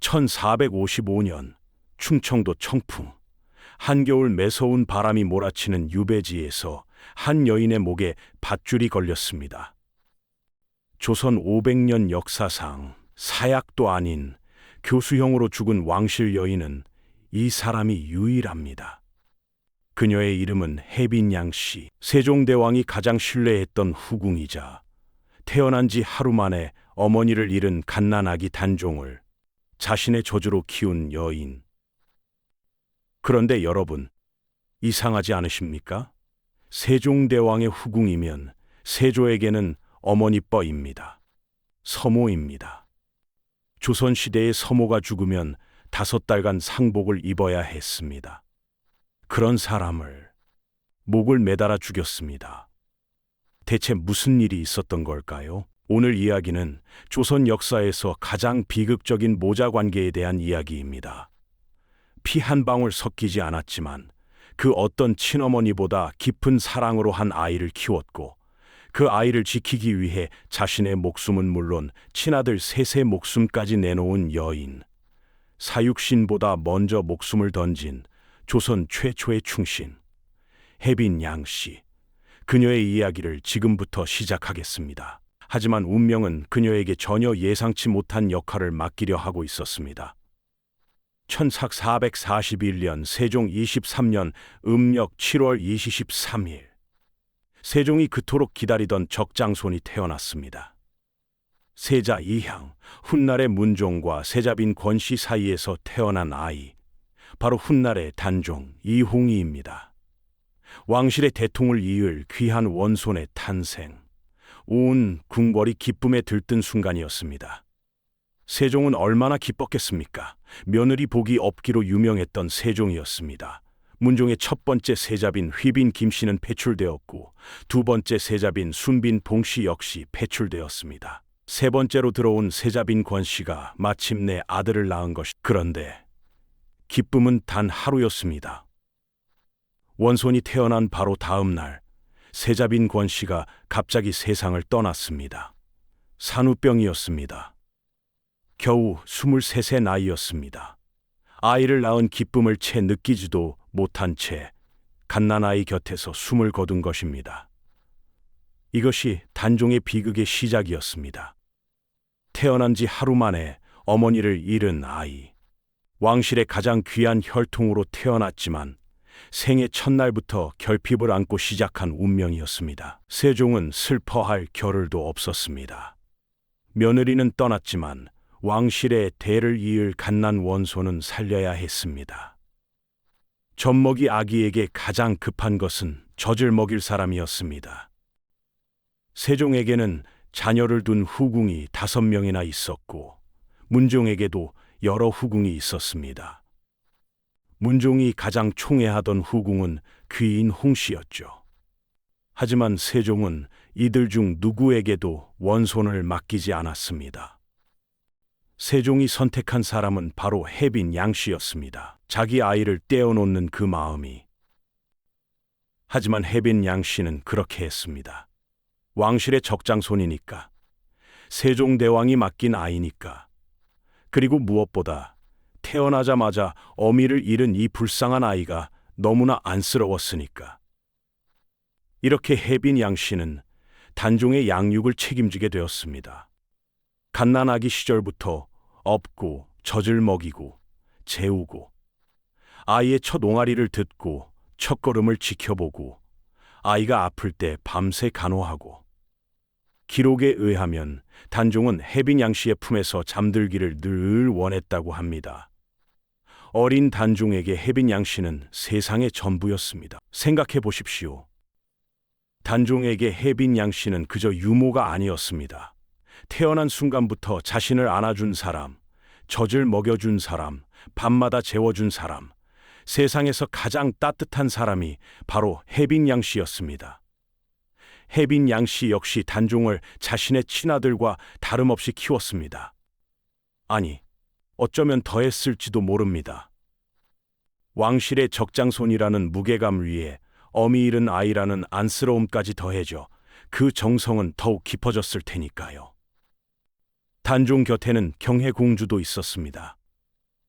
1455년 충청도 청풍, 한겨울 매서운 바람이 몰아치는 유배지에서 한 여인의 목에 밧줄이 걸렸습니다. 조선 500년 역사상 사약도 아닌 교수형으로 죽은 왕실 여인은 이 사람이 유일합니다. 그녀의 이름은 혜빈양 씨. 세종대왕이 가장 신뢰했던 후궁이자 태어난 지 하루 만에 어머니를 잃은 갓난아기 단종을 자신의 저주로 키운 여인. 그런데 여러분, 이상하지 않으십니까? 세종대왕의 후궁이면 세조에게는 어머니뻘입니다. 서모입니다. 조선시대의 서모가 죽으면 5달간 상복을 입어야 했습니다. 그런 사람을 목을 매달아 죽였습니다. 대체 무슨 일이 있었던 걸까요? 오늘 이야기는 조선 역사에서 가장 비극적인 모자 관계에 대한 이야기입니다. 피 한 방울 섞이지 않았지만 그 어떤 친어머니보다 깊은 사랑으로 한 아이를 키웠고 그 아이를 지키기 위해 자신의 목숨은 물론 친아들 셋의 목숨까지 내놓은 여인. 사육신보다 먼저 목숨을 던진 조선 최초의 충신, 혜빈양 씨. 그녀의 이야기를 지금부터 시작하겠습니다. 하지만 운명은 그녀에게 전혀 예상치 못한 역할을 맡기려 하고 있었습니다. 천삭 441년 세종 23년 음력 7월 23일. 세종이 그토록 기다리던 적장손이 태어났습니다. 세자 이향, 훗날의 문종과 세자빈 권씨 사이에서 태어난 아이, 바로 훗날의 단종 이홍이입니다. 왕실의 대통을 이을 귀한 원손의 탄생. 온 궁궐이 기쁨에 들뜬 순간이었습니다. 세종은 얼마나 기뻤겠습니까? 며느리 복이 없기로 유명했던 세종이었습니다. 문종의 첫 번째 세자빈 휘빈 김씨는 배출되었고 두 번째 세자빈 순빈 봉씨 역시 배출되었습니다. 세 번째로 들어온 세자빈 권씨가 마침내 아들을 낳은 것이. 그런데 기쁨은 단 하루였습니다. 원손이 태어난 바로 다음 날 세자빈 권씨가 갑자기 세상을 떠났습니다. 산후병이었습니다. 겨우 23세 나이였습니다. 아이를 낳은 기쁨을 채 느끼지도 못한 채 갓난아이 곁에서 숨을 거둔 것입니다. 이것이 단종의 비극의 시작이었습니다. 태어난 지 하루 만에 어머니를 잃은 아이. 왕실의 가장 귀한 혈통으로 태어났지만 생애 첫날부터 결핍을 안고 시작한 운명이었습니다. 세종은 슬퍼할 겨를도 없었습니다. 며느리는 떠났지만 왕실의 대를 이을 갓난 원손은 살려야 했습니다. 젖먹이 아기에게 가장 급한 것은 젖을 먹일 사람이었습니다. 세종에게는 자녀를 둔 후궁이 5명이나 있었고 문종에게도 여러 후궁이 있었습니다. 문종이 가장 총애하던 후궁은 귀인 홍씨였죠. 하지만 세종은 이들 중 누구에게도 원손을 맡기지 않았습니다. 세종이 선택한 사람은 바로 혜빈양 씨였습니다. 자기 아이를 떼어놓는 그 마음이. 하지만 혜빈양 씨는 그렇게 했습니다. 왕실의 적장손이니까, 세종대왕이 맡긴 아이니까, 그리고 무엇보다 태어나자마자 어미를 잃은 이 불쌍한 아이가 너무나 안쓰러웠으니까. 이렇게 혜빈양 씨는 단종의 양육을 책임지게 되었습니다. 갓난아기 시절부터 업고 젖을 먹이고 재우고 아이의 첫 옹알이를 듣고 첫걸음을 지켜보고 아이가 아플 때 밤새 간호하고. 기록에 의하면 단종은 혜빈양 씨의 품에서 잠들기를 늘 원했다고 합니다. 어린 단종에게 혜빈양 씨는 세상의 전부였습니다. 생각해 보십시오. 단종에게 혜빈양 씨는 그저 유모가 아니었습니다. 태어난 순간부터 자신을 안아준 사람, 젖을 먹여준 사람, 밤마다 재워준 사람, 세상에서 가장 따뜻한 사람이 바로 혜빈양 씨였습니다. 혜빈양 씨 역시 단종을 자신의 친아들과 다름없이 키웠습니다. 아니, 어쩌면 더했을지도 모릅니다. 왕실의 적장손이라는 무게감 위에 어미 잃은 아이라는 안쓰러움까지 더해져 그 정성은 더욱 깊어졌을 테니까요. 단종 곁에는 경혜공주도 있었습니다.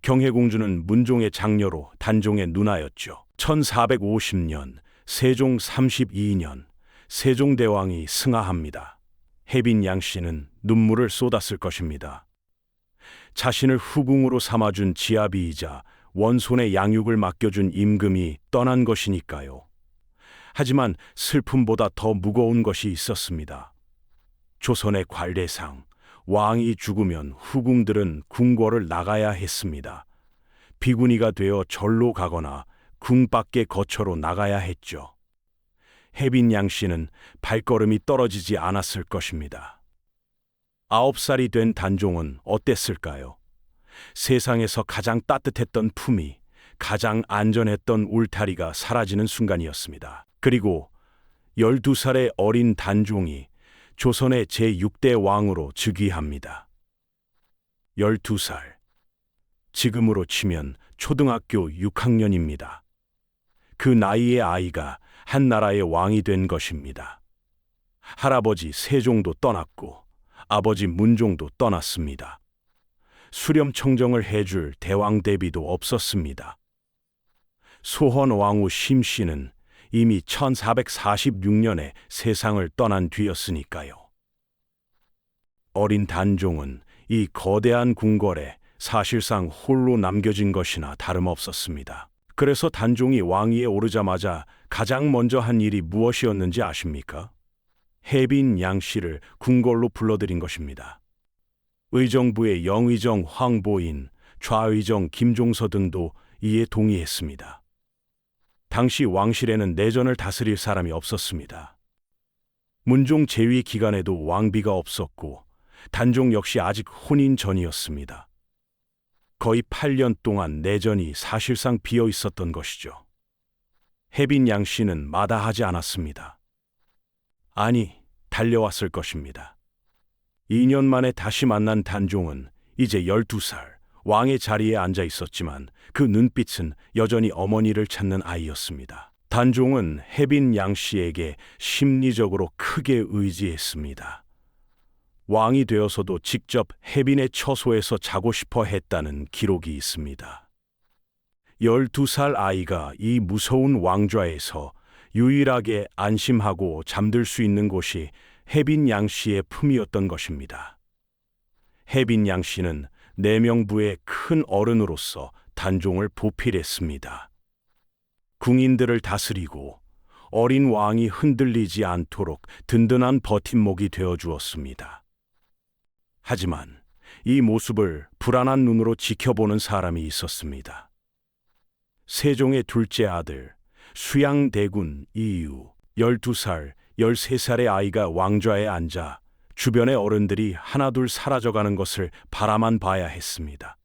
경혜공주는 문종의 장녀로 단종의 누나였죠. 1450년 세종 32년 세종대왕이 승하합니다. 혜빈 양씨는 눈물을 쏟았을 것입니다. 자신을 후궁으로 삼아준 지아비이자 원손의 양육을 맡겨준 임금이 떠난 것이니까요. 하지만 슬픔보다 더 무거운 것이 있었습니다. 조선의 관례상 왕이 죽으면 후궁들은 궁궐을 나가야 했습니다. 비구니가 되어 절로 가거나 궁 밖의 거처로 나가야 했죠. 혜빈 양씨는 발걸음이 떨어지지 않았을 것입니다. 9살이 된 단종은 어땠을까요? 세상에서 가장 따뜻했던 품위, 가장 안전했던 울타리가 사라지는 순간이었습니다. 그리고 12살의 어린 단종이 조선의 제6대 왕으로 즉위합니다. 12살. 지금으로 치면 초등학교 6학년입니다. 그 나이의 아이가 한 나라의 왕이 된 것입니다. 할아버지 세종도 떠났고 아버지 문종도 떠났습니다. 수렴 청정을 해줄 대왕 대비도 없었습니다. 소헌 왕후 심씨는 이미 1446년에 세상을 떠난 뒤였으니까요. 어린 단종은 이 거대한 궁궐에 사실상 홀로 남겨진 것이나 다름없었습니다. 그래서 단종이 왕위에 오르자마자 가장 먼저 한 일이 무엇이었는지 아십니까? 혜빈 양씨를 궁궐로 불러들인 것입니다. 의정부의 영의정 황보인, 좌의정 김종서 등도 이에 동의했습니다. 당시 왕실에는 내전을 다스릴 사람이 없었습니다. 문종 재위 기간에도 왕비가 없었고 단종 역시 아직 혼인 전이었습니다. 거의 8년 동안 내전이 사실상 비어 있었던 것이죠. 혜빈 양씨는 마다하지 않았습니다. 아니, 달려왔을 것입니다. 2년 만에 다시 만난 단종은 이제 12살, 왕의 자리에 앉아 있었지만 그 눈빛은 여전히 어머니를 찾는 아이였습니다. 단종은 혜빈 양씨에게 심리적으로 크게 의지했습니다. 왕이 되어서도 직접 혜빈의 처소에서 자고 싶어 했다는 기록이 있습니다. 12살 아이가 이 무서운 왕좌에서 유일하게 안심하고 잠들 수 있는 곳이 혜빈 양씨의 품이었던 것입니다. 혜빈 양씨는 내명부의 큰 어른으로서 단종을 보필했습니다. 궁인들을 다스리고 어린 왕이 흔들리지 않도록 든든한 버팀목이 되어 주었습니다. 하지만 이 모습을 불안한 눈으로 지켜보는 사람이 있었습니다. 세종의 둘째 아들 수양대군 이유 12살, 13살의 아이가 왕좌에 앉아 주변의 어른들이 하나둘 사라져가는 것을 바라만 봐야 했습니다.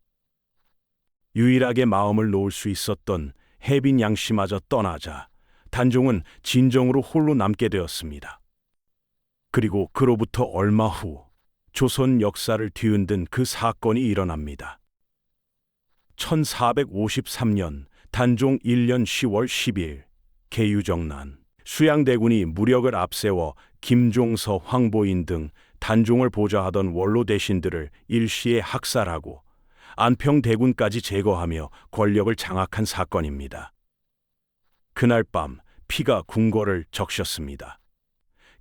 유일하게 마음을 놓을 수 있었던 혜빈 양씨마저 떠나자 단종은 진정으로 홀로 남게 되었습니다. 그리고 그로부터 얼마 후 조선 역사를 뒤흔든 그 사건이 일어납니다. 1453년 단종 1년 10월 10일 계유정난 수양대군이 무력을 앞세워 김종서, 황보인 등 단종을 보좌하던 원로 대신들을 일시에 학살하고 안평대군까지 제거하며 권력을 장악한 사건입니다. 그날 밤 피가 궁궐을 적셨습니다.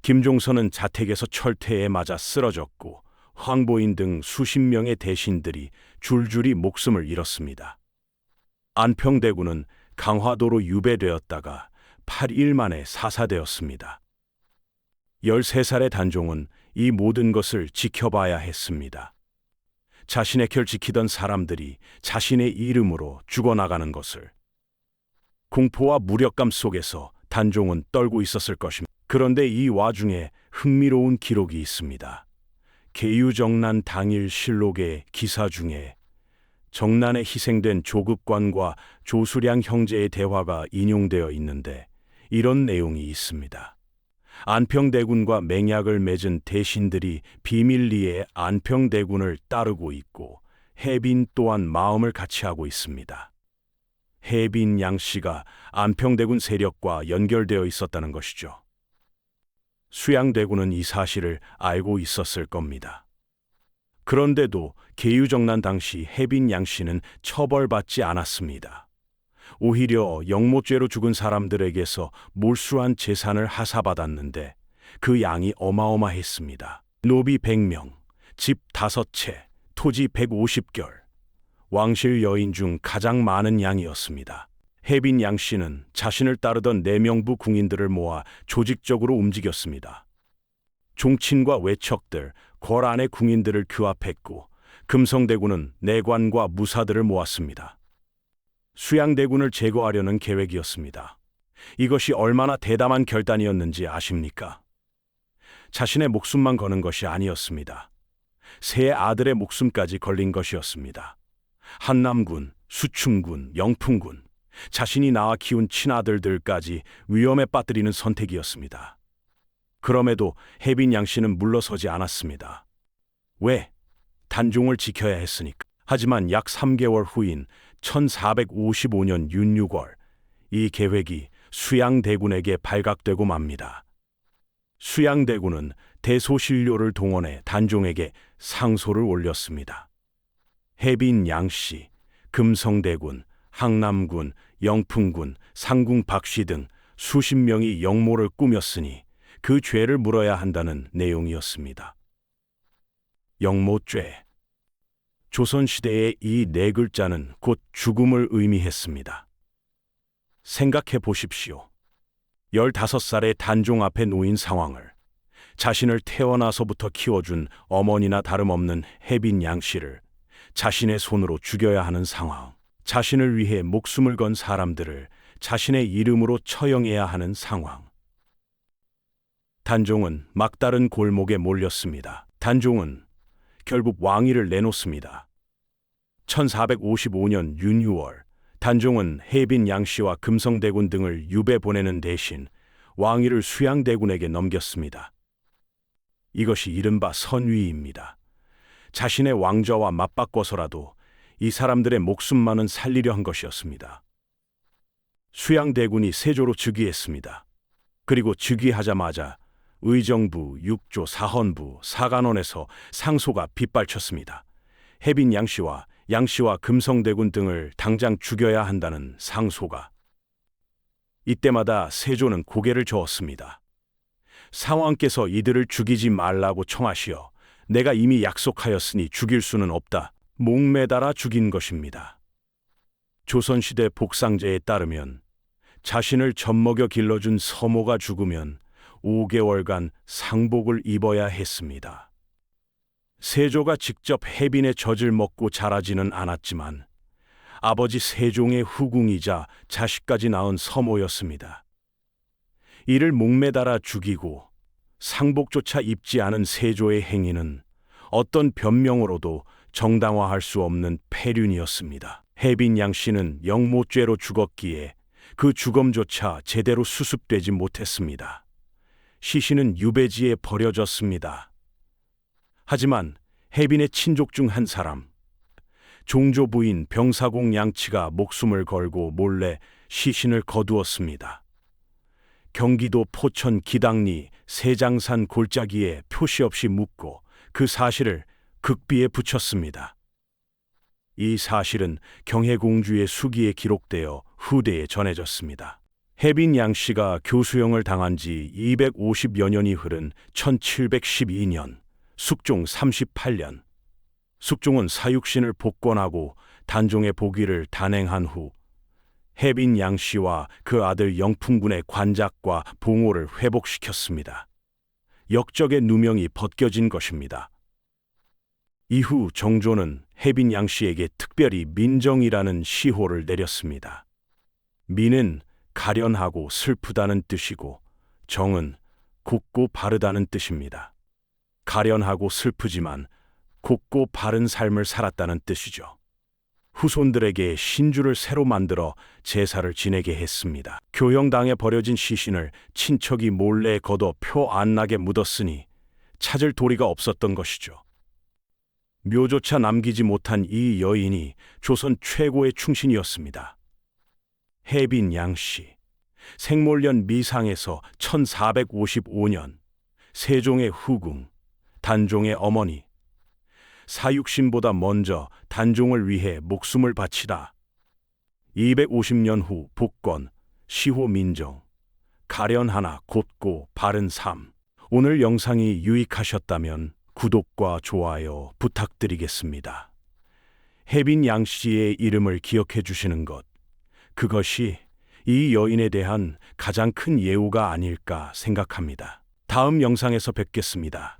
김종서는 자택에서 철퇴에 맞아 쓰러졌고 황보인 등 수십 명의 대신들이 줄줄이 목숨을 잃었습니다. 안평대군은 강화도로 유배되었다가 8일 만에 사사되었습니다. 13살의 단종은 이 모든 것을 지켜봐야 했습니다. 자신의 곁을 지키던 사람들이 자신의 이름으로 죽어나가는 것을. 공포와 무력감 속에서 단종은 떨고 있었을 것입니다. 그런데 이 와중에 흥미로운 기록이 있습니다. 계유정난 당일 실록의 기사 중에 정난에 희생된 조급관과 조수량 형제의 대화가 인용되어 있는데 이런 내용이 있습니다. 안평대군과 맹약을 맺은 대신들이 비밀리에 안평대군을 따르고 있고 혜빈 또한 마음을 같이 하고 있습니다. 혜빈 양씨가 안평대군 세력과 연결되어 있었다는 것이죠. 수양대군은 이 사실을 알고 있었을 겁니다. 그런데도 계유정난 당시 혜빈 양 씨는 처벌받지 않았습니다. 오히려 영모죄로 죽은 사람들에게서 몰수한 재산을 하사받았는데 그 양이 어마어마했습니다. 노비 100명, 집 5채, 토지 150결, 왕실 여인 중 가장 많은 양이었습니다. 혜빈 양 씨는 자신을 따르던 내명부 궁인들을 모아 조직적으로 움직였습니다. 종친과 외척들, 궐 안의 궁인들을 규합했고 금성대군은 내관과 무사들을 모았습니다. 수양대군을 제거하려는 계획이었습니다. 이것이 얼마나 대담한 결단이었는지 아십니까? 자신의 목숨만 거는 것이 아니었습니다. 세 아들의 목숨까지 걸린 것이었습니다. 한남군, 수충군, 영풍군, 자신이 낳아 키운 친아들들까지 위험에 빠뜨리는 선택이었습니다. 그럼에도 혜빈 양 씨는 물러서지 않았습니다. 왜? 단종을 지켜야 했으니까. 하지만 약 3개월 후인 1455년 윤 6월, 이 계획이 수양대군에게 발각되고 맙니다. 수양대군은 대소신료를 동원해 단종에게 상소를 올렸습니다. 혜빈 양 씨, 금성대군, 항남군, 영풍군, 상궁 박씨 등 수십 명이 영모를 꾸몄으니 그 죄를 물어야 한다는 내용이었습니다. 영모죄. 조선시대의 이 네 글자는 곧 죽음을 의미했습니다. 생각해 보십시오. 15살의 단종 앞에 놓인 상황을 자신을 태어나서부터 키워준 어머니나 다름없는 혜빈 양 씨를 자신의 손으로 죽여야 하는 상황, 자신을 위해 목숨을 건 사람들을 자신의 이름으로 처형해야 하는 상황. 단종은 막다른 골목에 몰렸습니다. 단종은 결국 왕위를 내놓습니다. 1455년 윤 6월, 단종은 혜빈 양 씨와 금성대군 등을 유배 보내는 대신 왕위를 수양대군에게 넘겼습니다. 이것이 이른바 선위입니다. 자신의 왕좌와 맞바꿔서라도 이 사람들의 목숨만은 살리려 한 것이었습니다. 수양대군이 세조로 즉위했습니다. 그리고 즉위하자마자 의정부, 육조, 사헌부, 사간원에서 상소가 빗발쳤습니다. 혜빈 양 씨와 금성대군 등을 당장 죽여야 한다는 상소가. 이때마다 세조는 고개를 저었습니다. 상왕께서 이들을 죽이지 말라고 청하시어 내가 이미 약속하였으니 죽일 수는 없다. 목매달아 죽인 것입니다. 조선시대 복상제에 따르면 자신을 젖먹여 길러준 서모가 죽으면 5개월간 상복을 입어야 했습니다. 세조가 직접 혜빈의 젖을 먹고 자라지는 않았지만 아버지 세종의 후궁이자 자식까지 낳은 서모였습니다. 이를 목매달아 죽이고 상복조차 입지 않은 세조의 행위는 어떤 변명으로도 정당화할 수 없는 폐륜이었습니다. 혜빈 양 씨는 영모죄로 죽었기에 그 죽음조차 제대로 수습되지 못했습니다. 시신은 유배지에 버려졌습니다. 하지만 혜빈의 친족 중 한 사람, 종조 부인 병사공 양치가 목숨을 걸고 몰래 시신을 거두었습니다. 경기도 포천 기당리 세장산 골짜기에 표시 없이 묻고 그 사실을 극비에 붙였습니다. 이 사실은 경혜공주의 수기에 기록되어 후대에 전해졌습니다. 혜빈 양 씨가 교수형을 당한 지 250여 년이 흐른 1712년, 숙종 38년, 숙종은 사육신을 복권하고 단종의 복위를 단행한 후 혜빈 양 씨와 그 아들 영풍군의 관작과 봉호를 회복시켰습니다. 역적의 누명이 벗겨진 것입니다. 이후 정조는 혜빈 양 씨에게 특별히 민정이라는 시호를 내렸습니다. 민은 가련하고 슬프다는 뜻이고 정은 곱고 바르다는 뜻입니다. 가련하고 슬프지만 곱고 바른 삶을 살았다는 뜻이죠. 후손들에게 신주를 새로 만들어 제사를 지내게 했습니다. 교형당에 버려진 시신을 친척이 몰래 걷어 표 안 나게 묻었으니 찾을 도리가 없었던 것이죠. 묘조차 남기지 못한 이 여인이 조선 최고의 충신이었습니다. 혜빈 양 씨, 생몰년 미상에서 1455년, 세종의 후궁, 단종의 어머니, 사육신보다 먼저 단종을 위해 목숨을 바치다. 250년 후 복권, 시호 민정, 가련 하나 곧고 바른 삶. 오늘 영상이 유익하셨다면 구독과 좋아요 부탁드리겠습니다. 혜빈 양 씨의 이름을 기억해 주시는 것, 그것이 이 여인에 대한 가장 큰 예우가 아닐까 생각합니다. 다음 영상에서 뵙겠습니다.